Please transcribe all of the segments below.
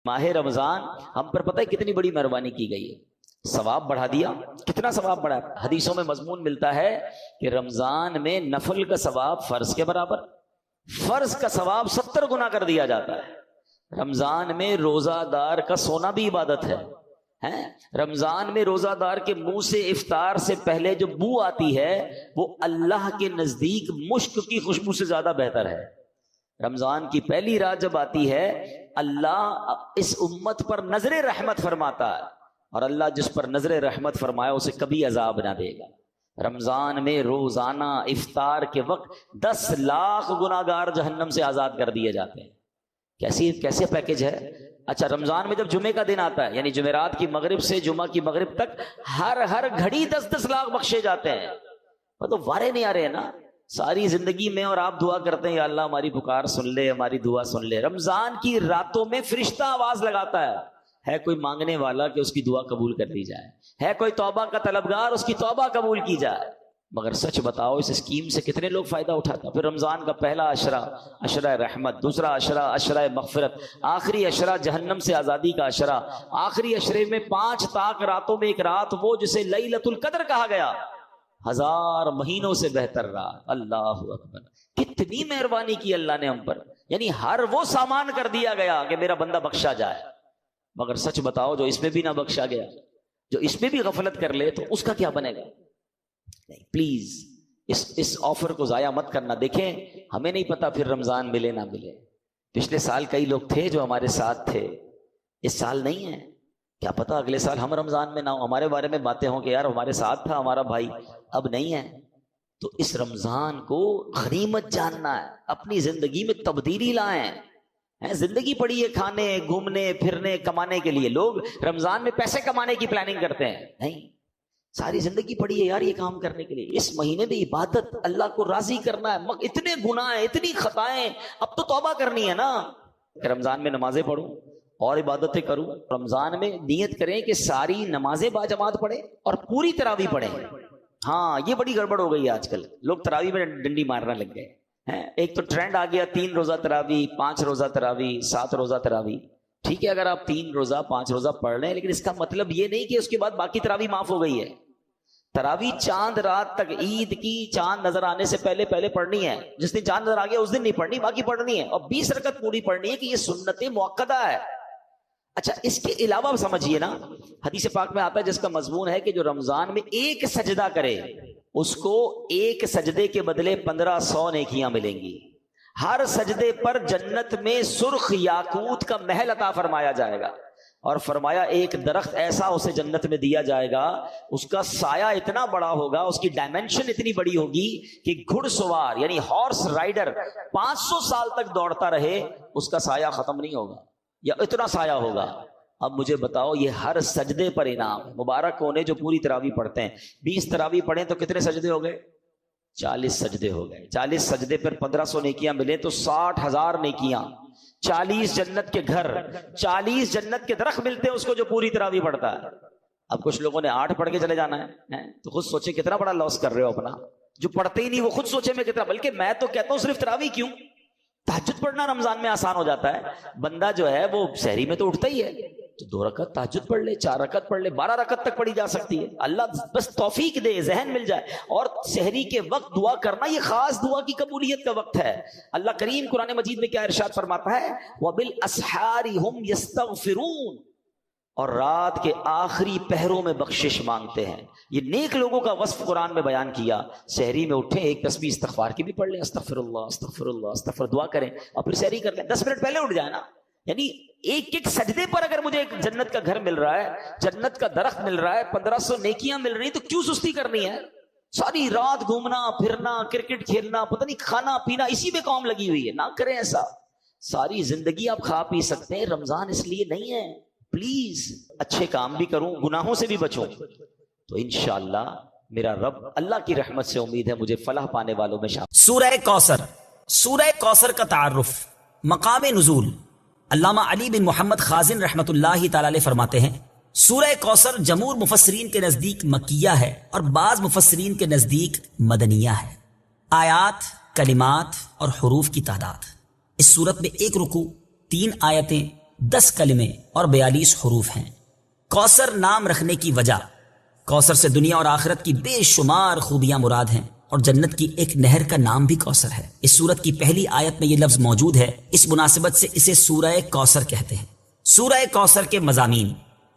ماہ رمضان ہم پر پتہ ہے کتنی بڑی مہربانی کی گئی ہے، ثواب بڑھا دیا۔ کتنا ثواب بڑھا؟ حدیثوں میں مضمون ملتا ہے کہ رمضان میں نفل کا ثواب فرض کے برابر، فرض کا ثواب 70 گنا کر دیا جاتا ہے۔ رمضان میں روزہ دار کا سونا بھی عبادت ہے۔ رمضان میں روزہ دار کے منہ سے افطار سے پہلے جو بو آتی ہے وہ اللہ کے نزدیک مشک کی خوشبو سے زیادہ بہتر ہے۔ رمضان کی پہلی رات جب آتی ہے اللہ اس امت پر نظر رحمت فرماتا ہے، اور اللہ جس پر نظر رحمت فرمائے اسے کبھی عذاب نہ دے گا۔ رمضان میں روزانہ افطار کے وقت 10 لاکھ گناہگار جہنم سے آزاد کر دیے جاتے ہیں۔ کیسے پیکج ہے؟ اچھا، رمضان میں جب جمعے کا دن آتا ہے، یعنی جمعرات کی مغرب سے جمعہ کی مغرب تک ہر گھڑی 10 لاکھ بخشے جاتے ہیں۔ وہ تو وارے نہیں آ رہے ہیں نا ساری زندگی میں، اور آپ دعا کرتے ہیں یا اللہ ہماری پکار سن لے، ہماری دعا سن لے۔ رمضان کی راتوں میں فرشتہ آواز لگاتا ہے کوئی مانگنے والا کہ اس کی دعا قبول کر لی جائے، ہے کوئی توبہ کا طلبگار اس کی توبہ قبول کی جائے۔ مگر سچ بتاؤ اس اسکیم سے کتنے لوگ فائدہ اٹھاتا؟ پھر رمضان کا پہلا عشرہ رحمت، دوسرا عشرہ مغفرت، آخری عشرہ جہنم سے آزادی کا عشرہ، آخری عشرے میں 5 طاق راتوں میں ایک رات وہ جسے لیلۃ القدر کہا گیا، 1000 مہینوں سے بہتر رات۔ اللہ اکبر، کتنی مہربانی کی اللہ نے ہم پر، یعنی ہر وہ سامان کر دیا گیا کہ میرا بندہ بخشا جائے۔ مگر سچ بتاؤ جو اس میں بھی نہ بخشا گیا، جو اس میں بھی غفلت کر لے تو اس کا کیا بنے گا؟ نہیں، پلیز اس آفر کو ضائع مت کرنا۔ دیکھیں ہمیں نہیں پتا پھر رمضان ملے نہ ملے۔ پچھلے سال کئی لوگ تھے جو ہمارے ساتھ تھے، اس سال نہیں ہے، کیا پتا اگلے سال ہم رمضان میں نہ ہو، ہمارے بارے میں باتیں ہوں کہ یار ہمارے ساتھ تھا ہمارا بھائی، اب نہیں ہے۔ تو اس رمضان کو غنیمت جاننا ہے، اپنی زندگی میں تبدیلی لائیں۔ زندگی پڑی ہے کھانے گھومنے پھرنے کمانے کے لیے، لوگ رمضان میں پیسے کمانے کی پلاننگ کرتے ہیں، نہیں، ساری زندگی پڑی ہے یار یہ کام کرنے کے لیے۔ اس مہینے میں عبادت، اللہ کو راضی کرنا ہے، اتنے گناہ ہیں اتنی خطائیں، اب تو توبہ کرنی ہے نا۔ رمضان میں نمازیں پڑھوں اور عبادتیں کروں۔ رمضان میں نیت کریں کہ ساری نمازیں باجماعت پڑھیں اور پوری تراویح پڑھیں۔ ہاں یہ بڑی گڑبڑ ہو گئی ہے آج کل، لوگ تراویح میں ڈنڈی مارنے لگ گئے ہیں۔ ایک تو ٹرینڈ آ گیا 3 روزہ تراویح، 5 روزہ تراویح، 7 روزہ تراویح۔ ٹھیک ہے اگر آپ 3 روزہ 5 روزہ پڑھ رہے ہیں، لیکن اس کا مطلب یہ نہیں کہ اس کے بعد باقی تراویح معاف ہو گئی ہے۔ تراویح چاند رات تک، عید کی چاند نظر آنے سے پہلے پڑھنی ہے۔ جس دن چاند نظر آ گیا اس دن نہیں پڑھنی، باقی پڑھنی ہے، اور 20 رکعت پوری پڑھنی ہے کہ یہ سنت مؤکدہ ہے۔ اچھا اس کے علاوہ سمجھیے نا، حدیث پاک میں آتا ہے جس کا مضمون ہے کہ جو رمضان میں ایک سجدہ کرے اس کو ایک سجدے کے بدلے 1500 نیکیاں ملیں گی۔ ہر سجدے پر جنت میں سرخ یاقوت کا محل عطا فرمایا جائے گا، اور فرمایا ایک درخت ایسا اسے جنت میں دیا جائے گا، اس کا سایہ اتنا بڑا ہوگا، اس کی ڈائمنشن اتنی بڑی ہوگی کہ گھڑ سوار یعنی ہارس رائڈر 500 سال تک دوڑتا رہے اس کا سایہ ختم نہیں ہوگا، یا اتنا سایہ ہوگا۔ اب مجھے بتاؤ یہ ہر سجدے پر انعام ہے۔ مبارک ہونے جو پوری تراویح پڑھتے ہیں، 20 تراویح پڑھیں تو کتنے سجدے ہو گئے؟ 40 سجدے ہو گئے۔ 40 سجدے پر 1500 نیکیاں ملے تو 60,000 نیکیاں، 40 جنت کے گھر، 40 جنت کے درخت ملتے ہیں اس کو جو پوری تراویح پڑھتا ہے۔ اب کچھ لوگوں نے 8 پڑھ کے چلے جانا ہے تو خود سوچے کتنا بڑا لاس کر رہے ہو اپنا۔ جو پڑھتے ہی نہیں وہ خود سوچے میں کتنا، بلکہ میں تو کہتا ہوں صرف تراویح کیوں، تہجد پڑھنا رمضان میں آسان ہو جاتا ہے۔ بندہ جو ہے وہ سحری میں تو اٹھتا ہی ہے، تو 2 رکعت تہجد پڑھ لے، 4 رکعت پڑھ لے، 12 رکعت تک پڑھی جا سکتی ہے۔ اللہ بس توفیق دے، ذہن مل جائے۔ اور سحری کے وقت دعا کرنا یہ خاص دعا کی قبولیت کا وقت ہے۔ اللہ کریم قرآن مجید میں کیا ارشاد فرماتا ہے؟ وَبِالْأَسْحَارِ هُمْ يَسْتَغْفِرُونَ، اور رات کے آخری پہروں میں بخشش مانگتے ہیں۔ یہ نیک لوگوں کا وصف قرآن میں بیان کیا۔ سحری میں اٹھیں، ایک تسبیح استغفار کی بھی پڑھ لیں، استغفر اللہ استغفر اللہ استغفر، دعا کریں، اور پھر سحری کر لیں، 10 منٹ پہلے اٹھ جائیں نا۔ یعنی ایک سجدے پر اگر مجھے ایک جنت کا گھر مل رہا ہے، جنت کا درخت مل رہا ہے، 1500 نیکیاں مل رہی، تو کیوں سستی کرنی ہے؟ ساری رات گھومنا پھرنا، کرکٹ کھیلنا، پتہ نہیں کھانا پینا، اسی میں قوم لگی ہوئی ہے۔ نہ کریں ایسا، ساری زندگی آپ کھا پی سکتے ہیں، رمضان اس لیے نہیں ہے۔ پلیز اچھے کام بھی کروں، گناہوں سے بھی بچوں، تو انشاءاللہ میرا رب، اللہ کی رحمت سے امید ہے مجھے فلاح پانے والوں میں شامل۔ سورہ کوثر، سورہ کوثر کا تعارف، مقام نزول۔ علامہ علی بن محمد خازن رحمت اللہ تعالی علیہ فرماتے ہیں سورہ کوثر جمہور مفسرین کے نزدیک مکیہ ہے اور بعض مفسرین کے نزدیک مدنیہ ہے۔ آیات، کلمات اور حروف کی تعداد، اس صورت میں 1 رکوع، 3 آیتیں، 10 کلمے اور 42 حروف ہیں۔ کوثر نام رکھنے کی وجہ، کوثر سے دنیا اور آخرت کی بے شمار خوبیاں مراد ہیں، اور جنت کی ایک نہر کا نام بھی کوثر ہے۔ اس سورت کی پہلی آیت میں یہ لفظ موجود ہے، اس مناسبت سے اسے سورہ کوثر کہتے ہیں۔ سورہ کوثر کے مضامین،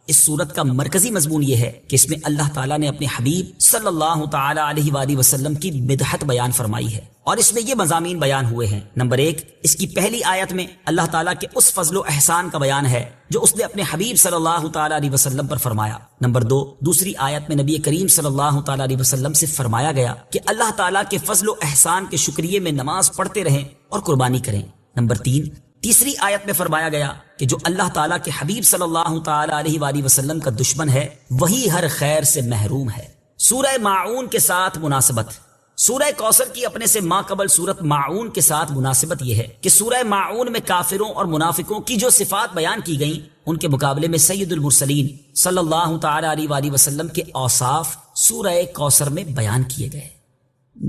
اس سورت کا مرکزی مضمون یہ ہے کہ اس میں اللہ تعالیٰ نے اپنے حبیب صلی اللہ تعالی علیہ وآلہ وسلم کی مدحت بیان فرمائی ہے، اور اس میں یہ مضامین بیان ہوئے ہیں۔ نمبر 1، اس کی پہلی آیت میں اللہ تعالیٰ کے اس فضل و احسان کا بیان ہے جو اس نے اپنے حبیب صلی اللہ تعالی علیہ وسلم پر فرمایا۔ نمبر 2، دوسری آیت میں نبی کریم صلی اللہ تعالی علیہ وسلم سے فرمایا گیا کہ اللہ تعالیٰ کے فضل و احسان کے شکریے میں نماز پڑھتے رہیں اور قربانی کریں۔ نمبر 3، تیسری آیت میں فرمایا گیا کہ جو اللہ تعالیٰ کے حبیب صلی اللہ تعالی علیہ وآلہ وسلم کا دشمن ہے وہی ہر خیر سے محروم ہے۔ سورہ ماعون کے ساتھ مناسبت، سورہ کوثر کی اپنے سے ماقبل سورت ماعون کے ساتھ مناسبت یہ ہے کہ سورہ ماعون میں کافروں اور منافقوں کی جو صفات بیان کی گئیں ان کے مقابلے میں سید المرسلین صلی اللہ تعالی علیہ وآلہ وسلم کے اوصاف سورہ کوثر میں بیان کیے گئے۔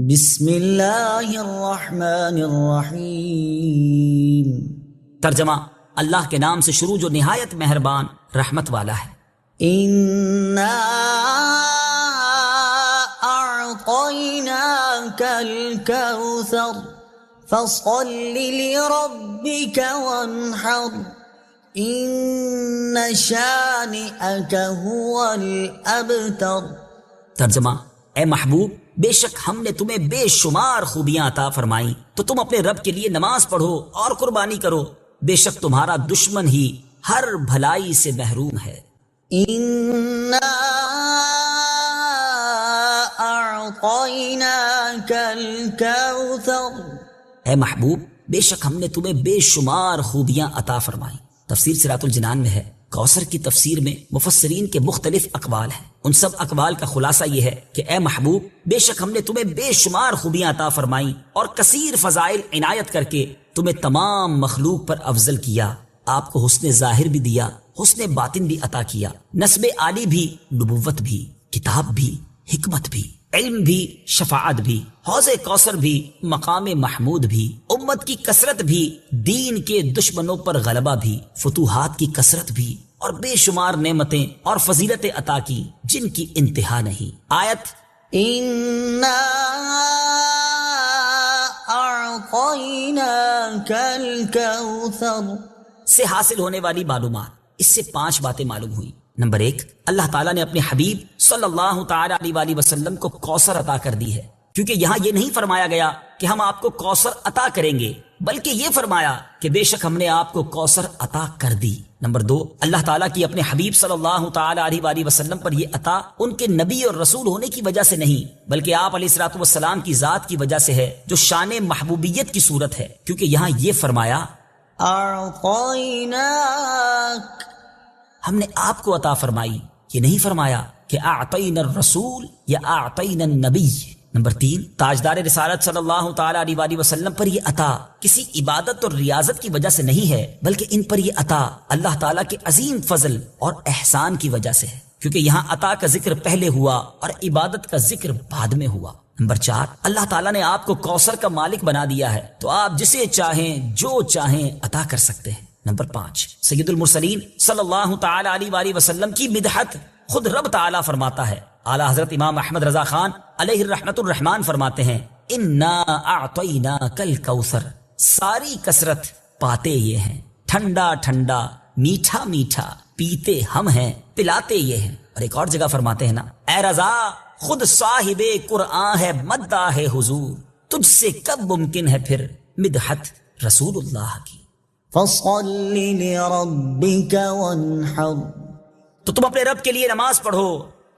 بسم اللہ الرحمن الرحیم۔ ترجمہ، اللہ کے نام سے شروع جو نہایت مہربان رحمت والا ہے۔ اِنَّا أعطيناك الكوثر فصل لربك وانحر إن شانئك هو الأبتر۔ ترجمہ، اے محبوب، بے شک ہم نے تمہیں بے شمار خوبیاں عطا فرمائیں تو تم اپنے رب کے لیے نماز پڑھو اور قربانی کرو، بے شک تمہارا دشمن ہی ہر بھلائی سے محروم ہے۔ إِنَّا أَعْطَيْنَاكَ الْكَوْثَرَ۔ اے محبوب، بے شک ہم نے تمہیں بے شمار خوبیاں عطا فرمائیں۔ تفسیر صراط الجنان میں ہے، کوثر کی تفسیر میں مفسرین کے مختلف اقوال ہیں، ان سب اقوال کا خلاصہ یہ ہے کہ اے محبوب، بے شک ہم نے تمہیں بے شمار خوبیاں عطا فرمائیں اور کثیر فضائل عنایت کر کے تمہیں تمام مخلوق پر افضل کیا، آپ کو حسن ظاہر بھی دیا، حسن باطن بھی عطا کیا، نسب عالی بھی، نبوت بھی، کتاب بھی، حکمت بھی، علم بھی، شفاعت بھی، حوض کوثر بھی، مقام محمود بھی، امت کی کثرت بھی، دین کے دشمنوں پر غلبہ بھی، فتوحات کی کثرت بھی، اور بے شمار نعمتیں اور فضیلتیں عطا کی جن کی انتہا نہیں۔ آیت إِنَّا أَعْطَيْنَاكَ الْكَوْثَرَ سے حاصل ہونے والی معلومات، اس سے 5 باتیں معلوم ہوئی۔ نمبر 1، اللہ تعالیٰ نے اپنے حبیب صلی اللہ تعالی علیہ وآلہ وسلم کو کوثر عطا کر دی ہے، کیونکہ یہاں یہ نہیں فرمایا گیا کہ ہم آپ کو کوثر عطا کریں گے، بلکہ یہ فرمایا کہ بے شک ہم نے آپ کو کوثر عطا کر دی۔ نمبر 2، اللہ تعالیٰ کی اپنے حبیب صلی اللہ تعالی علیہ وآلہ وسلم پر یہ عطا ان کے نبی اور رسول ہونے کی وجہ سے نہیں، بلکہ آپ علیہ الصلوۃ والسلام کی ذات کی وجہ سے ہے، جو شان محبوبیت کی صورت ہے، کیونکہ یہاں یہ فرمایا أَعْطَيْنَاكَ، ہم نے آپ کو عطا فرمائی، یہ نہیں فرمایا کہ اعطینا الرسول یا اعطینا النبی۔ نمبر 3، تاجدار رسالت صلی اللہ تعالی علیہ وآلہ وسلم پر یہ عطا کسی عبادت اور ریاضت کی وجہ سے نہیں ہے، بلکہ ان پر یہ عطا اللہ تعالیٰ کے عظیم فضل اور احسان کی وجہ سے ہے، کیونکہ یہاں عطا کا ذکر پہلے ہوا اور عبادت کا ذکر بعد میں ہوا۔ نمبر 4، اللہ تعالیٰ نے آپ کو کوثر کا مالک بنا دیا ہے، تو آپ جسے چاہیں جو چاہیں عطا کر سکتے ہیں۔ نمبر 5، سید المرسلین صلی اللہ تعالی علیہ وآلہ وسلم کی مدحت خود رب تعالیٰ فرماتا ہے۔ اعلیٰ حضرت امام احمد رضا خان علیہ الرحمت الرحمان فرماتے ہیں، انا اعطیناک الکوثر، ساری کثرت پاتے یہ ہیں، ٹھنڈا ٹھنڈا، میٹھا میٹھا، پیتے ہم ہیں، پلاتے یہ ہیں۔ اور ایک اور جگہ فرماتے ہیں نا، اے رضا خود صاحب قرآن ہے، مداح ہے حضور، تجھ سے کب ممکن ہے پھر مدحت رسول اللہ کی۔ فَصَلِّ لِرَبِّكَ وَانْحَرْ، تو تم اپنے رب کے لیے نماز پڑھو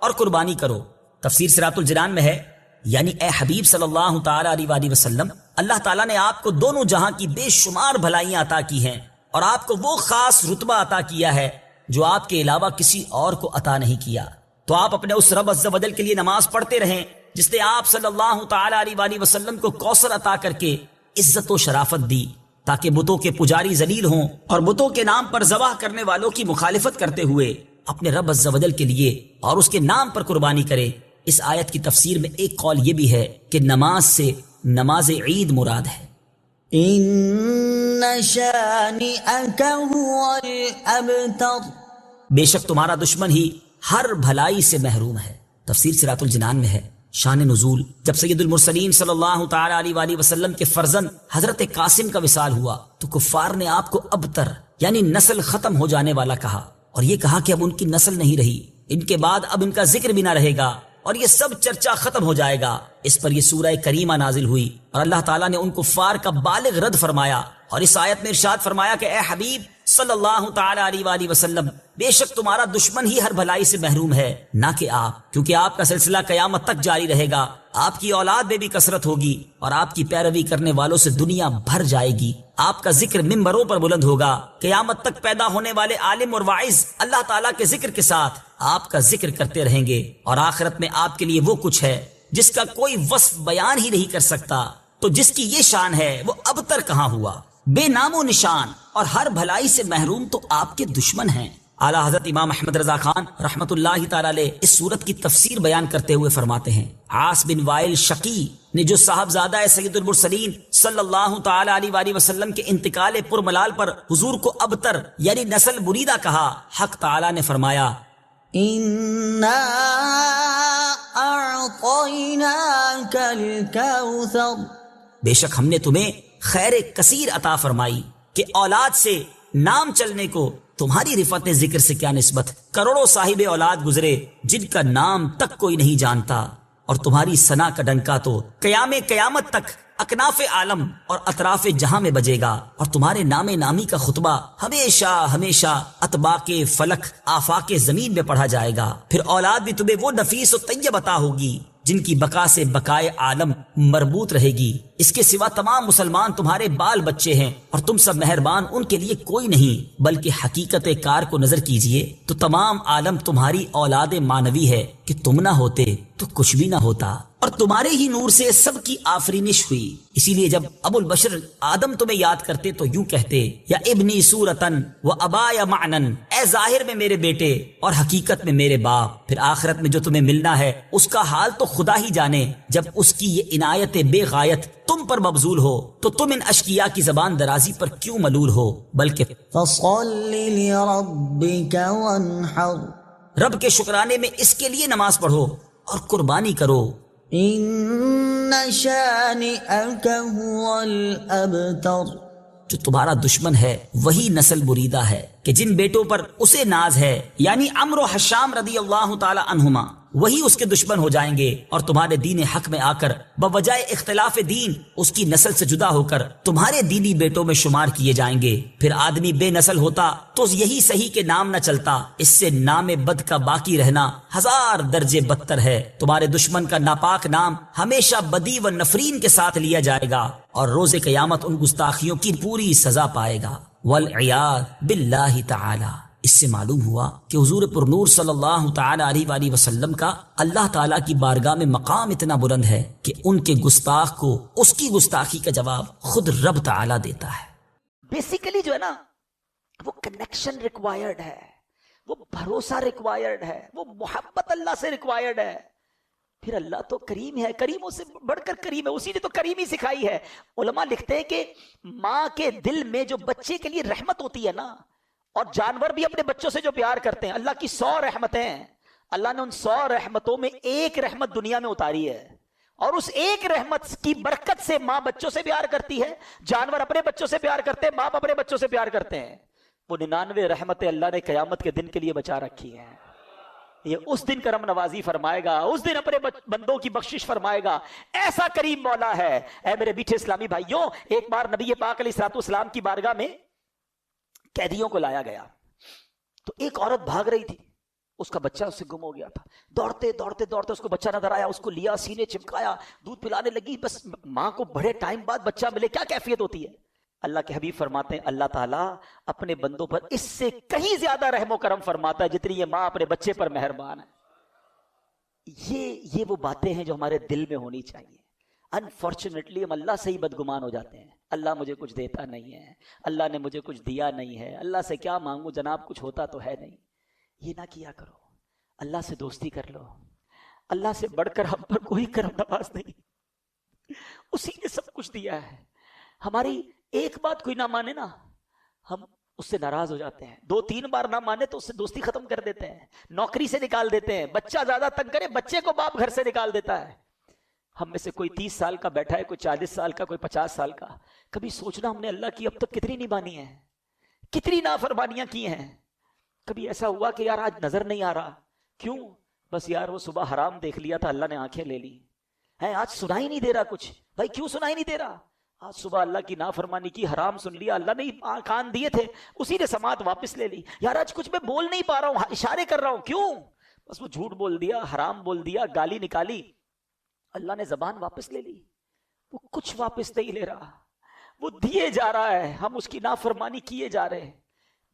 اور قربانی کرو۔ تفسیر صراط الجنان میں ہے، یعنی اے حبیب صلی اللہ تعالی علیہ وآلہ وسلم، اللہ تعالیٰ نے آپ کو دونوں جہاں کی بے شمار بھلائیاں عطا کی ہیں، اور آپ کو وہ خاص رتبہ عطا کیا ہے جو آپ کے علاوہ کسی اور کو عطا نہیں کیا۔ تو آپ اپنے اس رب عز و جل کے لیے نماز پڑھتے رہیں جس نے آپ صلی اللہ تعالی علیہ وآلہ وسلم کو کوثر عطا کر کے عزت و شرافت دی، تاکہ بتوں کے پجاری ذلیل ہوں اور بتوں کے نام پر ذبح کرنے والوں کی مخالفت کرتے ہوئے اپنے رب عز و جل کے لیے اور اس کے نام پر قربانی کرے۔ اس آیت کی تفسیر میں ایک قول یہ بھی ہے کہ نماز سے نماز عید مراد ہے۔ إن شانئك هو الأبتر. بے شک تمہارا دشمن ہی ہر بھلائی سے محروم ہے. تفسیر صراط الجنان میں ہے. شان نزول: جب سید المرسلین صلی اللہ تعالی علیہ وآلہ وسلم کے فرزند حضرت قاسم کا وصال ہوا تو کفار نے آپ کو ابتر یعنی نسل ختم ہو جانے والا کہا، اور یہ کہا کہ اب ان کی نسل نہیں رہی، ان کے بعد اب ان کا ذکر بھی نہ رہے گا اور یہ سب چرچا ختم ہو جائے گا. اس پر یہ سورہ کریمہ نازل ہوئی اور اللہ تعالیٰ نے ان کفار کا بالغ رد فرمایا، اور اس آیت میں ارشاد فرمایا کہ اے حبیب صلی اللہ تعالی علیہ وآلہ وسلم، بے شک تمہارا دشمن ہی ہر بھلائی سے محروم ہے، نہ کہ آپ، کیونکہ آپ کا سلسلہ قیامت تک جاری رہے گا. آپ کی اولاد میں بھی کثرت ہوگی اور آپ کی پیروی کرنے والوں سے دنیا بھر جائے گی. آپ کا ذکر ممبروں پر بلند ہوگا. قیامت تک پیدا ہونے والے عالم اور واعظ اللہ تعالیٰ کے ذکر کے ساتھ آپ کا ذکر کرتے رہیں گے، اور آخرت میں آپ کے لیے وہ کچھ ہے جس کا کوئی وصف بیان ہی نہیں کر سکتا. تو جس کی یہ شان ہے وہ ابتر کہاں ہوا؟ بے نام و نشان اور ہر بھلائی سے محروم تو آپ کے دشمن ہیں. اعلیٰ حضرت امام احمد رضا خان رحمت اللہ تعالی علیہ اس صورت کی تفسیر بیان کرتے ہوئے فرماتے ہیں، عاص بن وائل شقی نے جو صاحبزادہ سید المرسلین صلی اللہ تعالی علیہ وآلہ وسلم کے انتقال پرملال پر حضور کو ابتر یعنی نسل بریدہ کہا، حق تعالی نے فرمایا إنا أعطيناك الكوثر. بے شک ہم نے تمہیں خیر کثیر عطا فرمائی کہ اولاد سے نام چلنے کو تمہاری رفعت ذکر سے کیا نسبت. کروڑوں صاحب اولاد گزرے جن کا نام تک کوئی نہیں جانتا، اور تمہاری ثنا کا ڈنکا تو قیامت تک اکناف عالم اور اطراف جہاں میں بجے گا، اور تمہارے نام نامی کا خطبہ ہمیشہ ہمیشہ اطباق فلک آفاق زمین میں پڑھا جائے گا. پھر اولاد بھی تمہیں وہ نفیس و طیب عطا ہوگی جن کی بقا سے بقائے عالم مربوط رہے گی. اس کے سوا تمام مسلمان تمہارے بال بچے ہیں، اور تم سب مہربان ان کے لیے کوئی نہیں، بلکہ حقیقت کار کو نظر کیجئے تو تمام عالم تمہاری اولاد مانوی ہے کہ تم نہ ہوتے تو کچھ بھی نہ ہوتا، اور تمہارے ہی نور سے سب کی آفرینش ہوئی. اسی لیے جب ابو البشر آدم تمہیں یاد کرتے تو یوں کہتے، یا ابنی صورتن و ابایا معنن، اے ظاہر میں میرے بیٹے اور حقیقت میں میرے باپ. پھر آخرت میں جو تمہیں ملنا ہے اس کا حال تو خدا ہی جانے. جب اس کی یہ عنایت بے غایت تم پر مبذول ہو تو تم ان اشقیاء کی زبان درازی پر کیوں ملول ہو؟ بلکہ فصل لربك وانحر. رب کے شکرانے میں اس کے لیے نماز پڑھو اور قربانی کرو. إن شانئك هو الأبتر. جو تمہارا دشمن ہے وہی نسل بریدہ ہے کہ جن بیٹوں پر اسے ناز ہے، یعنی عمرو و حشام رضی اللہ تعالی عنہما، وہی اس کے دشمن ہو جائیں گے، اور تمہارے دین حق میں آ کر بوجہ اختلاف دین اس کی نسل سے جدا ہو کر تمہارے دینی بیٹوں میں شمار کیے جائیں گے. پھر آدمی بے نسل ہوتا تو یہی صحیح کے نام نہ چلتا، اس سے نام بد کا باقی رہنا 1000 درجے بدتر ہے. تمہارے دشمن کا ناپاک نام ہمیشہ بدی و نفرین کے ساتھ لیا جائے گا، اور روز قیامت ان گستاخیوں کی پوری سزا پائے گا. والعیاذ باللہ تعالی. اس سے معلوم ہوا کہ حضور پر نور صلی اللہ تعالی علیہ وآلہ وسلم کا اللہ تعالیٰ کی بارگاہ میں مقام اتنا بلند ہے کہ ان کے گستاخ کو اس کی گستاخی کا جواب خود رب تعالیٰ دیتا ہے. بیسیکلی جو ہے نا وہ کنیکشن ریکوائرڈ ہے، وہ بھروسہ ریکوائرڈ ہے، وہ محبت اللہ سے ریکوائرڈ ہے. پھر اللہ تو کریم ہے، کریموں سے بڑھ کر کریم ہے، اسی نے تو کریمی سکھائی ہے. علماء لکھتے ہیں کہ ماں کے دل میں جو بچے کے لیے رحمت ہوتی ہے نا، اور جانور بھی اپنے بچوں سے جو پیار کرتے ہیں، اللہ کی 100 رحمتیں ہیں، اللہ نے ان 100 رحمتوں میں ایک رحمت دنیا میں اتاری ہے، اور اس ایک رحمت کی برکت سے ماں بچوں سے پیار کرتی ہے، جانور اپنے بچوں سے پیار کرتے ہیں، باپ اپنے بچوں سے پیار کرتے ہیں. وہ 99 رحمتیں اللہ نے قیامت کے دن کے لیے بچا رکھی ہیں. یہ اس دن کرم نوازی فرمائے گا، اس دن اپنے بندوں کی بخشش فرمائے گا. ایسا کریم مولا ہے. اے میرے میٹھے اسلامی بھائیوں، ایک بار نبی پاک علیہ الصلوۃ والسلام کی بارگاہ میں قیدیوں کو لایا گیا تو ایک عورت بھاگ رہی تھی، اس کا بچہ اس سے گم ہو گیا تھا. دوڑتے دوڑتے دوڑتے اس کو بچہ نظر آیا، اس کو لیا، سینے چمکایا، دودھ پلانے لگی. بس ماں کو بڑے ٹائم بعد بچہ ملے، کیا کیفیت ہوتی ہے. اللہ کے حبیب فرماتے ہیں اللہ تعالیٰ اپنے بندوں پر اس سے کہیں زیادہ رحم و کرم فرماتا ہے جتنی یہ ماں اپنے بچے پر مہربان ہے. یہ وہ باتیں ہیں جو ہمارے دل میں ہونی چاہیے. انفارچونیٹلی ہم اللہ سے ہی بدگمان ہو جاتے ہیں. اللہ مجھے کچھ دیتا نہیں ہے، اللہ نے مجھے کچھ دیا نہیں ہے، اللہ سے کیا مانگوں جناب، کچھ ہوتا تو ہے نہیں. یہ نہ کیا کرو. اللہ سے دوستی کر لو. اللہ سے بڑھ کر ہم پر کوئی کرم نواز نہیں. اسی نے سب کچھ دیا ہے. ہماری ایک بات کوئی نہ مانے نا ہم اس سے ناراض ہو جاتے ہیں, 2-3 بار نہ مانے تو اس سے دوستی ختم کر دیتے ہیں, نوکری سے نکال دیتے ہیں, بچہ زیادہ تنگ کرے بچے کو باپ گھر سے نکال دیتا ہے. ہم میں سے کوئی 30 سال کا بیٹھا ہے, کوئی 40 سال کا, کوئی 50 سال کا. کبھی سوچنا ہم نے اللہ کی اب تک کتنی نہیں مانی ہے, کتنی نافرمانیاں کی ہیں. کبھی ایسا ہوا کہ یار آج نظر نہیں آ رہا, کیوں؟ بس یار وہ صبح حرام دیکھ لیا تھا, اللہ نے آنکھیں لے لی ہیں. آج سنائی نہیں دے رہا کچھ, بھائی کیوں سنائی نہیں دے رہا؟ آج صبح اللہ کی نافرمانی کی, حرام سن لیا, اللہ نے کان دیے تھے اسی نے سماعت واپس لے لی. یار آج کچھ میں بول نہیں پا رہا ہوں, اشارے کر رہا ہوں, کیوں؟ بس وہ جھوٹ بول دیا, حرام بول دیا, گالی نکالی, اللہ نے زبان واپس لے لی. وہ کچھ واپس نہیں لے رہا, وہ دیے جا رہا ہے, ہم اس کی نافرمانی کیے جا رہے ہیں.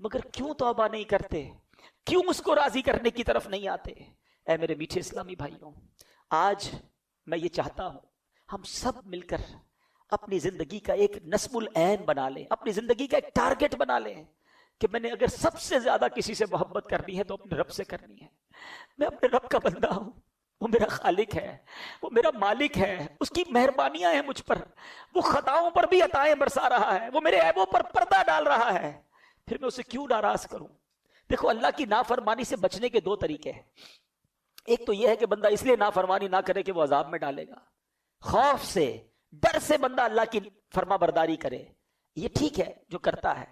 مگر کیوں توبہ نہیں کرتے, کیوں اس کو راضی کرنے کی طرف نہیں آتے؟ اے میرے میٹھے اسلامی بھائیوں, آج میں یہ چاہتا ہوں ہم سب مل کر اپنی زندگی کا ایک نصب العین بنا لیں, اپنی زندگی کا ایک ٹارگٹ بنا لیں کہ میں نے اگر سب سے زیادہ کسی سے محبت کرنی ہے تو اپنے رب سے کرنی ہے. میں اپنے رب کا بندہ ہوں, وہ میرا خالق ہے, وہ میرا مالک ہے, اس کی مہربانیاں ہیں مجھ پر, وہ خطاؤں پر بھی عطائیں برسا رہا ہے, وہ میرے عیبوں پر پردہ ڈال رہا ہے, پھر میں اسے کیوں ناراض کروں؟ دیکھو اللہ کی نافرمانی سے بچنے کے 2 طریقے ہیں. ایک تو یہ ہے کہ بندہ اس لیے نافرمانی نہ کرے کہ وہ عذاب میں ڈالے گا, خوف سے, ڈر سے بندہ اللہ کی فرما برداری کرے, یہ ٹھیک ہے جو کرتا ہے.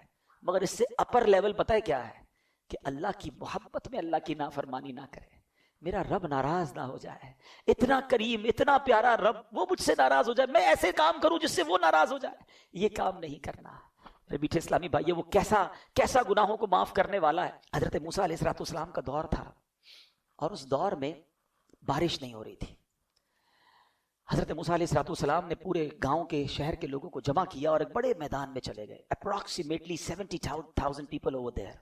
مگر اس سے اپر لیول پتہ ہے کیا ہے؟ کہ اللہ کی محبت میں اللہ کی نافرمانی نہ کرے, میرا رب ناراض نہ ہو جائے. اتنا کریم, اتنا پیارا رب, وہ مجھ سے ناراض ہو جائے, میں ایسے کام کروں جس سے وہ ناراض ہو جائے, یہ کام نہیں کرنا. میرے میٹھے اسلامی بھائی, وہ کیسا گناہوں کو معاف کرنے والا ہے. حضرت موسیٰ علیہ السلام کا دور تھا اور اس دور میں بارش نہیں ہو رہی تھی. حضرت موسیٰ علیہ السلام نے پورے گاؤں کے, شہر کے لوگوں کو جمع کیا اور ایک بڑے میدان میں چلے گئے. Approximately 70,000 people over there.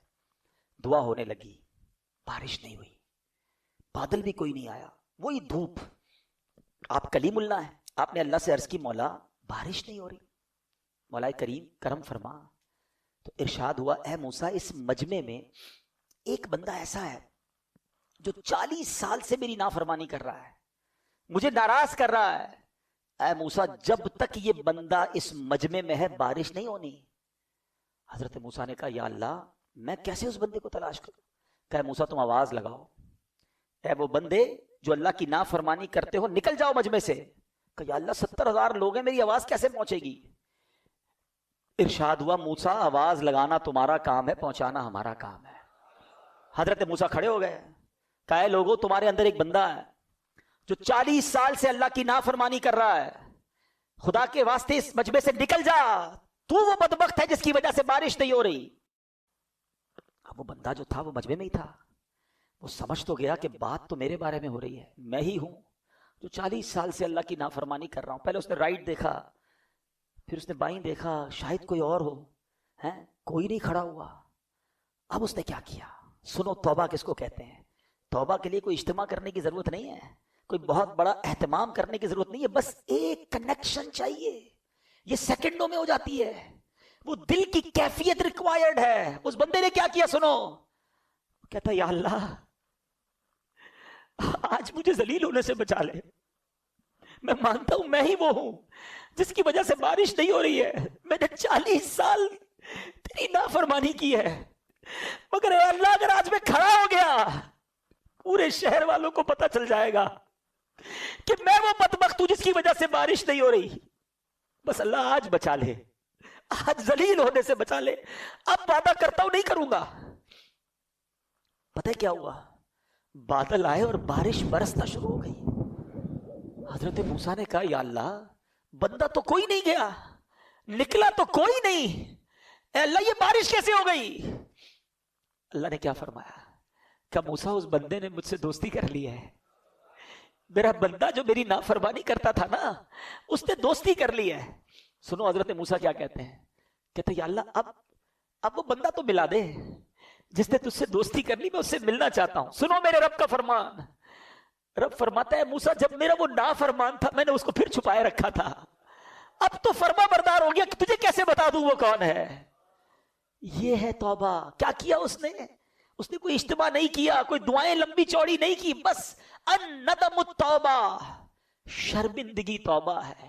دعا ہونے لگی, بارش نہیں ہوئی, بادل بھی کوئی نہیں آیا, وہی دھوپ. آپ کلیم اللہ ہیں, آپ نے اللہ سے عرض کی, مولا بارش نہیں ہو رہی, مولا کریم کرم فرما. تو ارشاد ہوا, اے موسیٰ اس مجمع میں ایک بندہ ایسا ہے جو 40 سال سے میری نافرمانی کر رہا ہے, مجھے ناراض کر رہا ہے. اے موسیٰ جب تک یہ بندہ اس مجمع میں ہے بارش نہیں ہونی. حضرت موسیٰ نے کہا, یا اللہ میں کیسے اس بندے کو تلاش کروں؟ کہ موسیٰ تم آواز لگاؤ, اے وہ بندے جو اللہ کی نافرمانی کرتے ہو نکل جاؤ مجمع سے. کہ یا اللہ 70,000 لوگ ہیں, میری آواز کیسے پہنچے گی؟ ارشاد ہوا, موسیٰ آواز لگانا تمہارا کام ہے, پہنچانا ہمارا کام ہے. حضرت موسیٰ کھڑے ہو گئے, کہا اے لوگوں تمہارے اندر ایک بندہ ہے جو 40 سال سے اللہ کی نافرمانی کر رہا ہے, خدا کے واسطے اس مجمع سے نکل جا, تو وہ بدبخت ہے جس کی وجہ سے بارش نہیں ہو رہی. اب وہ بندہ جو تھا وہ مجمع میں ہی تھا, وہ سمجھ تو گیا کہ بات تو میرے بارے میں ہو رہی ہے, میں ہی ہوں جو 40 سال سے اللہ کی نافرمانی کر رہا ہوں. پہلے اس نے رائٹ دیکھا, پھر اس نے بائیں دیکھا, شاید کوئی اور ہو, کوئی نہیں کھڑا ہوا. اب اس نے کیا کیا؟ سنو, توبہ کس کو کہتے ہیں؟ توبہ کے لیے کوئی اجتماع کرنے کی ضرورت نہیں ہے, کوئی بہت بڑا اہتمام کرنے کی ضرورت نہیں ہے, بس ایک کنیکشن چاہیے, یہ سیکنڈوں میں ہو جاتی ہے. وہ دل کی کیفیت ریکوائرڈ ہے. اس بندے نے کیا کیا سنو, کہتا یا اللہ آج مجھے ذلیل ہونے سے بچا لے, میں مانتا ہوں میں ہی وہ ہوں جس کی وجہ سے بارش نہیں ہو رہی ہے, میں نے 40 سال تیری نافرمانی کی ہے, مگر اے اللہ اگر آج میں کھڑا ہو گیا پورے شہر والوں کو پتہ چل جائے گا کہ میں وہ بدبخت ہوں جس کی وجہ سے بارش نہیں ہو رہی. بس اللہ آج بچا لے, آج ذلیل ہونے سے بچا لے, اب وعدہ کرتا ہوں نہیں کروں گا. پتہ ہے کیا ہوا؟ بادل آئے اور بارش برسنا شروع ہو گئی. حضرت موسیٰ نے کہا یا اللہ بندہ تو کوئی نہیں گیا, نکلا تو کوئی نہیں, اے اللہ یہ بارش کیسے ہو گئی؟ اللہ نے کیا فرمایا کہ موسیٰ اس بندے نے مجھ سے دوستی کر لی ہے. میرا بندہ جو میری نافرمانی کرتا تھا نا, اس نے دوستی کر لی ہے. سنو حضرت موسیٰ کیا کہتے ہیں, کہتے ہیں یا اللہ اب وہ بندہ تو ملا دے جس نے تجھ سے دوستی کر لی, میں اس سے ملنا چاہتا ہوں. سنو میرے رب کا فرمان. رب فرماتا ہے موسیٰ جب میرا وہ نافرمان تھا میں نے اس کو پھر چھپائے رکھا تھا, اب تو فرما بردار ہو گیا کہ تجھے کیسے بتا دوں وہ کون ہے. یہ ہے توبہ. کیا کیا اس نے کوئی اجتماع نہیں کیا, کوئی دعائیں لمبی چوڑی نہیں کی, بس الندم التوبہ, شرمندگی توبہ ہے,